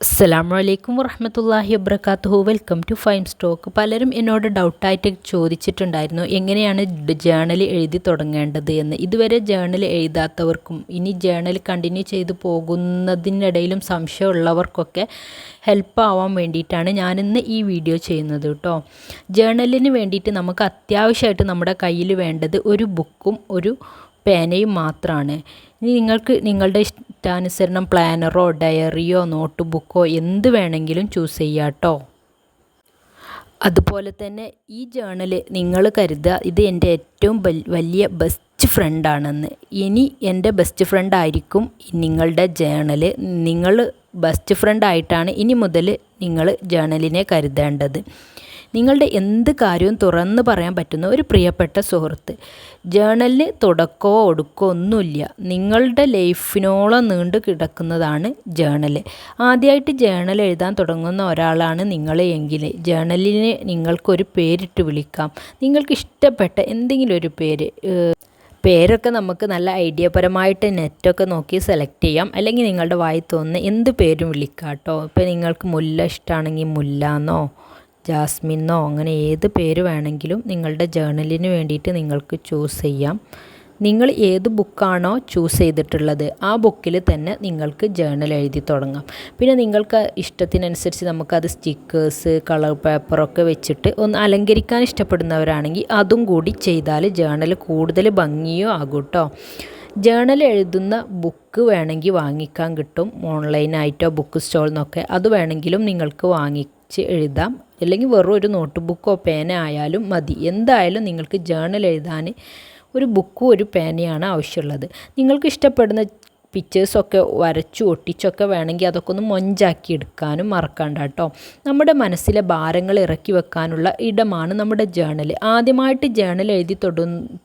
അസ്സലാമു വറഹ്മത്തുള്ളാഹി വബറകാതുഹു. Welcome to fine stock. പലരും എന്നോട് ഡൗട്ടായിട്ട് ചോദിച്ചിട്ടുണ്ടായിരുന്നു എങ്ങനെയാണ് ജേണൽ എഴുതി തുടങ്ങേണ്ടത് എന്ന്. ഇതുവരെ ജേണൽ എഴുതാത്തവർക്കും ഇനി ജേണൽ കണ്ടിന്യൂ ചെയ്തു പോകുന്നതിനിടയിലും സംശയമുള്ളവർക്കൊക്കെ ഹെൽപ്പ് ആവാൻ വേണ്ടിയിട്ടാണ് ഞാനിന്ന് ഈ വീഡിയോ ചെയ്യുന്നത് കേട്ടോ. ജേണലിന് വേണ്ടിയിട്ട് നമുക്ക് അത്യാവശ്യമായിട്ട് നമ്മുടെ കയ്യിൽ വേണ്ടത് ഒരു ബുക്കും ഒരു പേനയും മാത്രമാണ്. ഇനി നിങ്ങൾക്ക് നിങ്ങളുടെ ഇഷ്ടാനുസരണം പ്ലാനറോ ഡയറിയോ നോട്ട് ബുക്കോ എന്ത് വേണമെങ്കിലും ചൂസ് ചെയ്യാം കേട്ടോ. അതുപോലെ തന്നെ ഈ ജേണൽ നിങ്ങൾ കരുതുക ഇത് എൻ്റെ ഏറ്റവും വലിയ ബെസ്റ്റ് ഫ്രണ്ടാണെന്ന്. ഇനി എൻ്റെ ബെസ്റ്റ് ഫ്രണ്ട് ആയിരിക്കും നിങ്ങളുടെ ജേണൽ. നിങ്ങൾ ബെസ്റ്റ് ഫ്രണ്ടായിട്ടാണ് ഇനി മുതൽ നിങ്ങൾ ജേണലിനെ കരുതേണ്ടത്. നിങ്ങളുടെ എന്ത് കാര്യവും തുറന്ന് പറയാൻ പറ്റുന്ന ഒരു പ്രിയപ്പെട്ട സുഹൃത്ത്. ജേണലിന് തുടക്കമോ ഒടുക്കമോ ഒന്നുമില്ല. നിങ്ങളുടെ ലൈഫിനോളം നീണ്ടു കിടക്കുന്നതാണ് ജേണൽ. ആദ്യമായിട്ട് ജേണൽ എഴുതാൻ തുടങ്ങുന്ന ഒരാളാണ് നിങ്ങൾ എങ്കിൽ ജേണലിന് നിങ്ങൾക്കൊരു പേരിട്ട് വിളിക്കാം. നിങ്ങൾക്ക് ഇഷ്ടപ്പെട്ട എന്തെങ്കിലും ഒരു പേരൊക്കെ നമുക്ക് നല്ല ഐഡിയപരമായിട്ട് നെറ്റൊക്കെ നോക്കി സെലക്ട് ചെയ്യാം. അല്ലെങ്കിൽ നിങ്ങളുടെ വായി തോന്നുന്ന എന്ത് പേരും വിളിക്കാം കേട്ടോ. ഇപ്പോൾ നിങ്ങൾക്ക് മുല്ല ഇഷ്ടമാണെങ്കിൽ മുല്ലാന്നോ ജാസ്മിന്നോ അങ്ങനെ ഏത് പേര് വേണമെങ്കിലും നിങ്ങളുടെ ജേണലിന് വേണ്ടിയിട്ട് നിങ്ങൾക്ക് ചൂസ് ചെയ്യാം. നിങ്ങൾ ഏത് ബുക്കാണോ ചൂസ് ചെയ്തിട്ടുള്ളത് ആ ബുക്കിൽ തന്നെ നിങ്ങൾക്ക് ജേണൽ എഴുതി തുടങ്ങാം. പിന്നെ നിങ്ങൾക്ക് ഇഷ്ടത്തിനനുസരിച്ച് നമുക്കത് സ്റ്റിക്കേഴ്സ് കളർ പേപ്പറൊക്കെ വെച്ചിട്ട് ഒന്ന് അലങ്കരിക്കാൻ ഇഷ്ടപ്പെടുന്നവരാണെങ്കിൽ അതും കൂടി ചെയ്താൽ ജേണൽ കൂടുതൽ ഭംഗിയോ ആകും കേട്ടോ. ജേണൽ എഴുതുന്ന ബുക്ക് വേണമെങ്കിൽ വാങ്ങിക്കാൻ കിട്ടും ഓൺലൈനായിട്ടോ ബുക്ക് സ്റ്റോളിൽ നിന്നൊക്കെ. അത് വേണമെങ്കിലും നിങ്ങൾക്ക് വാങ്ങിച്ച് എഴുതാം. അല്ലെങ്കിൽ വെറും ഒരു നോട്ട് ബുക്കോ പേന ആയാലും മതി. എന്തായാലും നിങ്ങൾക്ക് ജേണൽ എഴുതാൻ ഒരു ബുക്കും ഒരു പേനയാണ് ആവശ്യമുള്ളത്. നിങ്ങൾക്ക് ഇഷ്ടപ്പെടുന്ന പിക്ചേഴ്സൊക്കെ വരച്ചു ഒട്ടിച്ചൊക്കെ വേണമെങ്കിൽ അതൊക്കെ ഒന്ന് മൊഞ്ചാക്കി എടുക്കാനും മറക്കണ്ട കേട്ടോ. നമ്മുടെ മനസ്സിലെ ഭാരങ്ങൾ ഇറക്കി വെക്കാനുള്ള ഇടമാണ് നമ്മുടെ ജേണൽ. ആദ്യമായിട്ട് ജേണൽ എഴുതി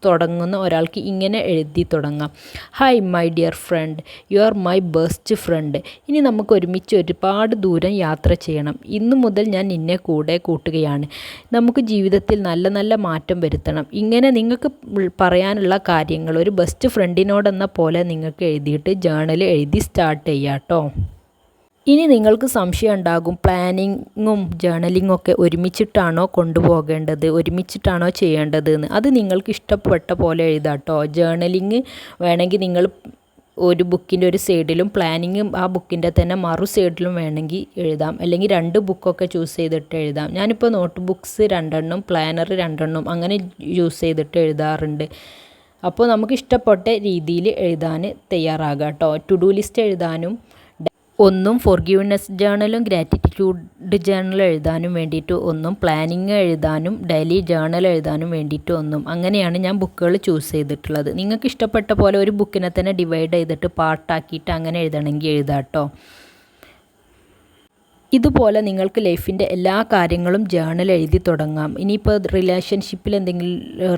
തുടങ്ങുന്ന ഒരാൾക്ക് ഇങ്ങനെ എഴുതി തുടങ്ങാം. Hi my dear friend, you are my best friend. ഇനി നമുക്ക് ഒരുമിച്ച് ഒരുപാട് ദൂരം യാത്ര ചെയ്യണം. ഇന്നു മുതൽ ഞാൻ നിന്നെ കൂടെ കൂട്ടുകയാണ്. നമുക്ക് ജീവിതത്തിൽ നല്ല നല്ല മാറ്റം വരുത്തണം. ഇങ്ങനെ നിങ്ങൾക്ക് പറയാനുള്ള കാര്യങ്ങൾ ഒരു ബെസ്റ്റ് ഫ്രണ്ടിനോടെന്ന പോലെ നിങ്ങൾക്ക് എഴുതിയിട്ട് ജേണൽ എഴുതി സ്റ്റാർട്ട് ചെയ്യാം കേട്ടോ. ഇനി നിങ്ങൾക്ക് സംശയം ഉണ്ടാകും പ്ലാനിങ്ങും ജേണലിങ്ങും ഒക്കെ ഒരുമിച്ചിട്ടാണോ കൊണ്ടുപോകേണ്ടത്, ഒരുമിച്ചിട്ടാണോ ചെയ്യേണ്ടത് എന്ന്. അത് നിങ്ങൾക്ക് ഇഷ്ടപ്പെട്ട പോലെ എഴുതാം കേട്ടോ. ജേണലിങ് വേണമെങ്കിൽ നിങ്ങൾ ഒരു ബുക്കിൻ്റെ ഒരു സൈഡിലും പ്ലാനിങ്ങും ആ ബുക്കിൻ്റെ തന്നെ മറു സൈഡിലും വേണമെങ്കിൽ എഴുതാം. അല്ലെങ്കിൽ രണ്ട് ബുക്കൊക്കെ ചൂസ് ചെയ്തിട്ട് എഴുതാം. ഞാനിപ്പോൾ നോട്ട് ബുക്സ് 2 പ്ലാനർ 2 അങ്ങനെ യൂസ് ചെയ്തിട്ട് എഴുതാറുണ്ട്. അപ്പോൾ നമുക്ക് ഇഷ്ടപ്പെട്ട രീതിയിൽ എഴുതാൻ തയ്യാറാകാം കേട്ടോ. ടു ഡു ലിസ്റ്റ് എഴുതാനും ഒന്നും ഫോർഗിവ്നെസ് ജേണലും ഗ്രാറ്റിറ്റ്യൂഡ് ജേണൽ എഴുതാനും വേണ്ടിയിട്ട് ഒന്നും പ്ലാനിങ് എഴുതാനും ഡെയിലി ജേണൽ എഴുതാനും വേണ്ടിയിട്ട് ഒന്നും. അങ്ങനെയാണ് ഞാൻ ബുക്കുകൾ ചൂസ് ചെയ്തിട്ടുള്ളത്. നിങ്ങൾക്ക് ഇഷ്ടപ്പെട്ട പോലെ ഒരു ബുക്കിനെ തന്നെ ഡിവൈഡ് ചെയ്തിട്ട് പാർട്ടാക്കിയിട്ട് അങ്ങനെ എഴുതണമെങ്കിൽ എഴുതാം കേട്ടോ. ഇതുപോലെ നിങ്ങൾക്ക് ലൈഫിൻ്റെ എല്ലാ കാര്യങ്ങളും ജേണൽ എഴുതി തുടങ്ങാം. ഇനിയിപ്പോൾ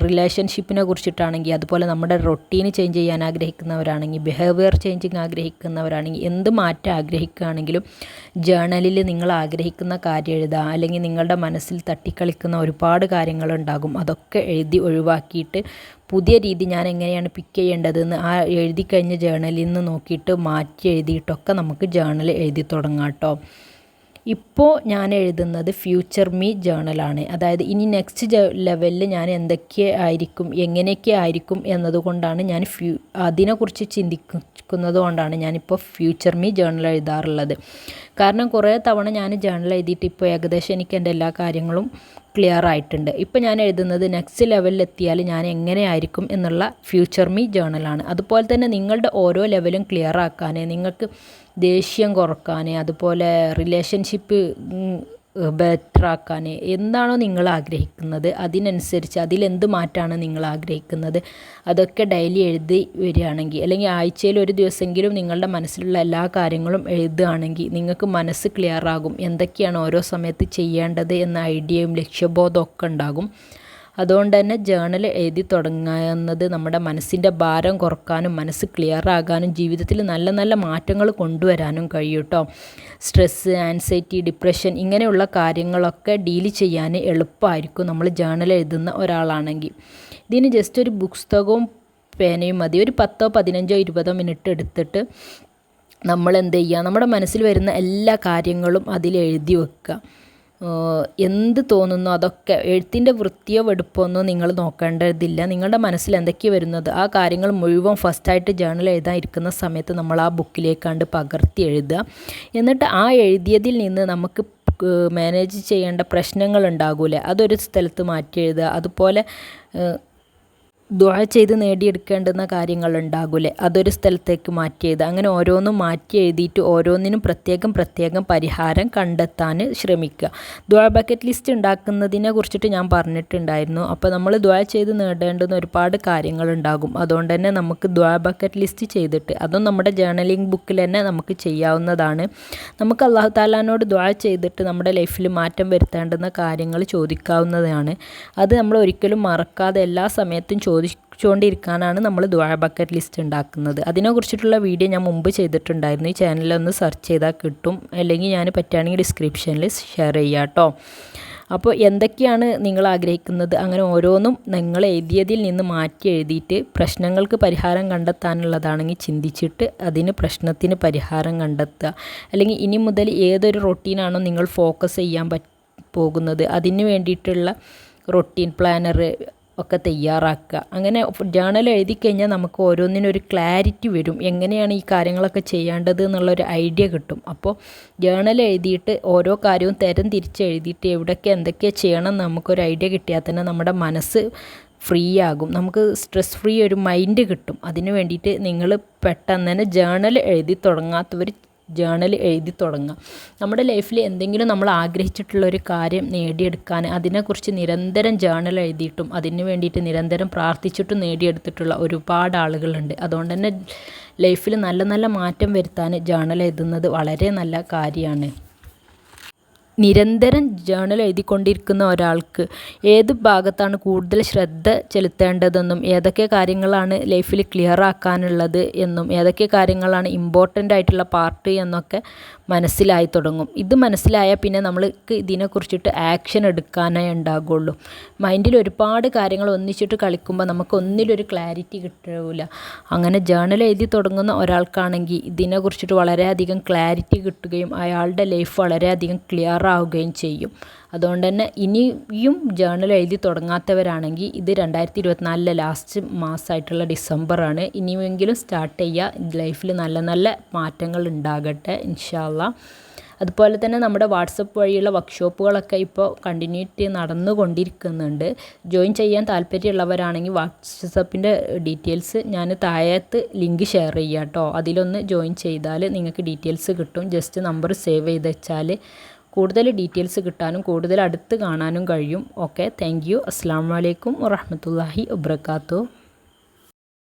റിലേഷൻഷിപ്പിനെ കുറിച്ചിട്ടാണെങ്കിൽ, അതുപോലെ നമ്മുടെ റൊട്ടീന് ചേഞ്ച് ചെയ്യാൻ ആഗ്രഹിക്കുന്നവരാണെങ്കിൽ, ബിഹേവിയർ ചേഞ്ചിങ് ആഗ്രഹിക്കുന്നവരാണെങ്കിൽ, എന്ത് മാറ്റം ആഗ്രഹിക്കുകയാണെങ്കിലും ജേണലിൽ നിങ്ങൾ ആഗ്രഹിക്കുന്ന കാര്യം എഴുതാം. അല്ലെങ്കിൽ നിങ്ങളുടെ മനസ്സിൽ തട്ടിക്കളിക്കുന്ന ഒരുപാട് കാര്യങ്ങളുണ്ടാകും. അതൊക്കെ എഴുതി ഒഴിവാക്കിയിട്ട് പുതിയ രീതി ഞാൻ എങ്ങനെയാണ് പിക്ക് ചെയ്യേണ്ടതെന്ന് ആ എഴുതി കഴിഞ്ഞ ജേണലിൽ നിന്ന് നോക്കിയിട്ട് മാറ്റി എഴുതിയിട്ടൊക്കെ നമുക്ക് ജേണൽ എഴുതി തുടങ്ങാം കേട്ടോ. ഇപ്പോൾ ഞാൻ എഴുതുന്നത് ഫ്യൂച്ചർ മീ ജേണലാണ്. അതായത് ഇനി നെക്സ്റ്റ് ലെവലിൽ ഞാൻ എന്തൊക്കെ ആയിരിക്കും എങ്ങനെയൊക്കെ ആയിരിക്കും എന്നതുകൊണ്ടാണ് ഞാൻ അതിനെക്കുറിച്ച് ചിന്തിക്കുന്നത് കൊണ്ടാണ് ഞാനിപ്പോൾ ഫ്യൂച്ചർ മീ ജേണൽ എഴുതാറുള്ളത്. കാരണം കുറേ തവണ ഞാൻ ജേണൽ എഴുതിയിട്ട് ഇപ്പോൾ ഏകദേശം എനിക്ക് എൻ്റെ എല്ലാ കാര്യങ്ങളും ക്ലിയർ ആയിട്ടുണ്ട്. ഇപ്പോൾ ഞാൻ എഴുതുന്നത് നെക്സ്റ്റ് ലെവലിൽ എത്തിയാൽ ഞാൻ എങ്ങനെ ആയിരിക്കും എന്നുള്ള ഫ്യൂച്ചർ മീ ജേണലാണ്. അതുപോലെ തന്നെ നിങ്ങളുടെ ഓരോ ലെവലും ക്ലിയർ ആക്കാൻ, നിങ്ങൾക്ക് ദേഷ്യം കുറക്കാൻ, അതുപോലെ റിലേഷൻഷിപ്പ് ബെറ്റർ ആക്കാൻ എന്താണോ നിങ്ങൾ ആഗ്രഹിക്കുന്നത് അതിനനുസരിച്ച് അതിലെന്ത് മാറ്റമാണ് നിങ്ങൾ ആഗ്രഹിക്കുന്നത് അതൊക്കെ ഡെയിലി എഴുതി വരികയാണെങ്കിൽ, അല്ലെങ്കിൽ ആഴ്ചയിൽ ഒരു ദിവസമെങ്കിലും നിങ്ങളുടെ മനസ്സിലുള്ള എല്ലാ കാര്യങ്ങളും എഴുതുകയാണെങ്കിൽ നിങ്ങൾക്ക് മനസ്സ് ക്ലിയർ ആകും. എന്തൊക്കെയാണ് ഓരോ സമയത്ത് ചെയ്യേണ്ടത് എന്ന ഐഡിയയും ലക്ഷ്യബോധവും ഒക്കെ ഉണ്ടാകും. അതുകൊണ്ട് തന്നെ ജേണൽ എഴുതി തുടങ്ങുന്നത് നമ്മുടെ മനസ്സിൻ്റെ ഭാരം കുറക്കാനും മനസ്സ് ക്ലിയർ ആകാനും ജീവിതത്തിൽ നല്ല നല്ല മാറ്റങ്ങൾ കൊണ്ടുവരാനും കഴിയും കേട്ടോ. സ്ട്രെസ്സ്, ആൻസൈറ്റി, ഡിപ്രഷൻ ഇങ്ങനെയുള്ള കാര്യങ്ങളൊക്കെ ഡീൽ ചെയ്യാൻ എളുപ്പമായിരിക്കും നമ്മൾ ജേണൽ എഴുതുന്ന ഒരാളാണെങ്കിൽ. ഇതിന് ജസ്റ്റ് ഒരു പുസ്തകവും പേനയും മതി. ഒരു 10, 15, 20 മിനിറ്റ് എടുത്തിട്ട് നമ്മൾ എന്ത് ചെയ്യുക, നമ്മുടെ മനസ്സിൽ വരുന്ന എല്ലാ കാര്യങ്ങളും അതിൽ എഴുതി വെക്കുക. എന്ത് തോന്നുന്നു അതൊക്കെ. എഴുത്തിൻ്റെ വൃത്തിയോ വെടുപ്പൊന്നും നിങ്ങൾ നോക്കേണ്ടതില്ല. നിങ്ങളുടെ മനസ്സിൽ എന്തൊക്കെയാണ് വരുന്നത് ആ കാര്യങ്ങൾ മുഴുവൻ ഫസ്റ്റായിട്ട് ജേർണൽ എഴുതാൻ ഇരിക്കുന്ന സമയത്ത് നമ്മൾ ആ ബുക്കിലേക്കാണ്ട് പകർത്തി എഴുതുക. എന്നിട്ട് ആ എഴുതിയതിൽ നിന്ന് നമുക്ക് മാനേജ് ചെയ്യേണ്ട പ്രശ്നങ്ങൾ ഉണ്ടാകൂലേ, അതൊരു സ്ഥലത്ത് മാറ്റി എഴുതുക. അതുപോലെ ദുആ ചെയ്ത് നേടിയെടുക്കേണ്ടുന്ന കാര്യങ്ങളുണ്ടാകൂലേ, അതൊരു സ്ഥലത്തേക്ക് മാറ്റി എഴുതുക. അങ്ങനെ ഓരോന്നും മാറ്റി എഴുതിയിട്ട് ഓരോന്നിനും പ്രത്യേകം പരിഹാരം കണ്ടെത്താൻ ശ്രമിക്കുക. ദുആ ബക്കറ്റ് ലിസ്റ്റ് ഉണ്ടാക്കുന്നതിനെ കുറിച്ചിട്ട് ഞാൻ പറഞ്ഞിട്ടുണ്ടായിരുന്നു. അപ്പോൾ നമ്മൾ ദുആ ചെയ്ത് നേടേണ്ടുന്ന ഒരുപാട് കാര്യങ്ങളുണ്ടാകും. അതുകൊണ്ട് തന്നെ നമുക്ക് ദുആ ബക്കറ്റ് ലിസ്റ്റ് ചെയ്തിട്ട് അതും നമ്മുടെ ജേർണലിംഗ് ബുക്കിൽ തന്നെ നമുക്ക് ചെയ്യാവുന്നതാണ്. നമുക്ക് അല്ലാഹു തആലാനോട് ദുആ ചെയ്തിട്ട് നമ്മുടെ ലൈഫിൽ മാറ്റം വരുത്തേണ്ടുന്ന കാര്യങ്ങൾ ചോദിക്കാവുന്നതാണ്. അത് നമ്മൾ ഒരിക്കലും മറക്കാതെ എല്ലാ സമയത്തും ചോദിച്ചുകൊണ്ടിരിക്കാനാണ് നമ്മൾ ദുആ ബക്കറ്റ് ലിസ്റ്റ് ഉണ്ടാക്കുന്നത്. അതിനെക്കുറിച്ചിട്ടുള്ള വീഡിയോ ഞാൻ മുമ്പ് ചെയ്തിട്ടുണ്ടായിരുന്നു. ഈ ചാനലൊന്ന് സെർച്ച് ചെയ്താൽ കിട്ടും, അല്ലെങ്കിൽ ഞാൻ പറ്റുകയാണെങ്കിൽ ഡിസ്ക്രിപ്ഷനിൽ ഷെയർ ചെയ്യാം കേട്ടോ. അപ്പോൾ എന്തൊക്കെയാണ് നിങ്ങൾ ആഗ്രഹിക്കുന്നത് അങ്ങനെ ഓരോന്നും നിങ്ങൾ എഴുതിയതിൽ നിന്ന് മാറ്റി എഴുതിയിട്ട് പ്രശ്നങ്ങൾക്ക് പരിഹാരം കണ്ടെത്താനുള്ളതാണെങ്കിൽ ചിന്തിച്ചിട്ട് അതിന് പ്രശ്നത്തിന് പരിഹാരം കണ്ടെത്തുക. അല്ലെങ്കിൽ ഇനി മുതൽ ഏതൊരു റൊട്ടീനാണോ നിങ്ങൾ ഫോക്കസ് ചെയ്യാൻ പോകുന്നത് അതിന് വേണ്ടിയിട്ടുള്ള റൊട്ടീൻ പ്ലാനർ ഒക്കെ തയ്യാറാക്കുക. അങ്ങനെ ജേർണൽ എഴുതി കഴിഞ്ഞാൽ നമുക്ക് ഓരോന്നിനൊരു ക്ലാരിറ്റി വരും, എങ്ങനെയാണ് ഈ കാര്യങ്ങളൊക്കെ ചെയ്യേണ്ടത് എന്നുള്ളൊരു ഐഡിയ കിട്ടും. അപ്പോൾ ജേർണൽ എഴുതിയിട്ട് ഓരോ കാര്യവും തരം തിരിച്ച് എഴുതിയിട്ട് എവിടെയൊക്കെ എന്തൊക്കെ ചെയ്യണം നമുക്കൊരു ഐഡിയ കിട്ടിയാൽ തന്നെ നമ്മുടെ മനസ്സ് ഫ്രീ ആകും, നമുക്ക് സ്ട്രെസ് ഫ്രീ ഒരു മൈൻഡ് കിട്ടും. അതിന് വേണ്ടിയിട്ട് നിങ്ങൾ പെട്ടെന്ന് തന്നെ ജേർണൽ എഴുതി തുടങ്ങാത്തവർ ജേർണൽ എഴുതി തുടങ്ങുക. നമ്മുടെ ലൈഫിൽ എന്തെങ്കിലും നമ്മൾ ആഗ്രഹിച്ചിട്ടുള്ളൊരു കാര്യം നേടിയെടുക്കാൻ അതിനെക്കുറിച്ച് നിരന്തരം ജേർണൽ എഴുതിയിട്ടും അതിന് വേണ്ടിയിട്ട് നിരന്തരം പ്രാർത്ഥിച്ചിട്ടും നേടിയെടുത്തിട്ടുള്ള ഒരുപാട് ആളുകളുണ്ട്. അതുകൊണ്ട് തന്നെ ലൈഫിൽ നല്ല മാറ്റം വരുത്താൻ ജേർണൽ എഴുതുന്നത് വളരെ നല്ല കാര്യമാണ്. നിരന്തരം ജേർണൽ എഴുതിക്കൊണ്ടിരിക്കുന്ന ഒരാൾക്ക് ഏത് ഭാഗത്താണ് കൂടുതൽ ശ്രദ്ധ ചെലുത്തേണ്ടതെന്നും ഏതൊക്കെ കാര്യങ്ങളാണ് ലൈഫിൽ ക്ലിയർ ആക്കാനുള്ളത് എന്നും ഏതൊക്കെ കാര്യങ്ങളാണ് ഇമ്പോർട്ടൻ്റ് ആയിട്ടുള്ള പാർട്ട് എന്നൊക്കെ മനസ്സിലായി തുടങ്ങും. ഇത് മനസ്സിലായാൽ പിന്നെ നമ്മൾക്ക് ഇതിനെക്കുറിച്ചിട്ട് ആക്ഷൻ എടുക്കാനേ ഉണ്ടാകുള്ളൂ. മൈൻഡിൽ ഒരുപാട് കാര്യങ്ങൾ ഒന്നിച്ചിട്ട് കളിക്കുമ്പോൾ നമുക്ക് ഒന്നിലൊരു ക്ലാരിറ്റി കിട്ടില്ല. അങ്ങനെ ജേർണൽ എഴുതി തുടങ്ങുന്ന ഒരാൾക്കാണെങ്കിൽ ഇതിനെക്കുറിച്ചിട്ട് വളരെയധികം ക്ലാരിറ്റി കിട്ടുകയും അയാളുടെ ലൈഫ് വളരെയധികം ക്ലിയർ ആവുകയും ചെയ്യും. അതുകൊണ്ട് തന്നെ ഇനിയും ജേർണൽ എഴുതി തുടങ്ങാത്തവരാണെങ്കിൽ ഇത് 2024 ലാസ്റ്റ് മാസമായിട്ടുള്ള ഡിസംബറാണ്. ഇനിയെങ്കിലും സ്റ്റാർട്ട് ചെയ്യുക. ലൈഫിൽ നല്ല മാറ്റങ്ങൾ ഉണ്ടാകട്ടെ ഇൻഷാ അല്ലാഹ്. അതുപോലെ തന്നെ നമ്മുടെ വാട്സപ്പ് വഴിയുള്ള വർക്ക്ഷോപ്പുകളൊക്കെ ഇപ്പോൾ കണ്ടിന്യൂറ്റി നടന്നുകൊണ്ടിരിക്കുന്നുണ്ട്. ജോയിൻ ചെയ്യാൻ താല്പര്യമുള്ളവരാണെങ്കിൽ വാട്സപ്പിൻ്റെ ഡീറ്റെയിൽസ് ഞാൻ താഴത്ത് ലിങ്ക് ഷെയർ ചെയ്യാം കേട്ടോ. അതിലൊന്ന് ജോയിൻ ചെയ്താൽ നിങ്ങൾക്ക് ഡീറ്റെയിൽസ് കിട്ടും. ജസ്റ്റ് നമ്പർ സേവ് ചെയ്ത് വെച്ചാൽ കൂടുതൽ ഡീറ്റെയിൽസ് കിട്ടാനും കൂടുതൽ അടുത്ത് കാണാനും കഴിയും. Okay, thank you. അസ്സലാമു അലൈക്കും വറഹ്മത്തുള്ളാഹി വബറകാതുഹു.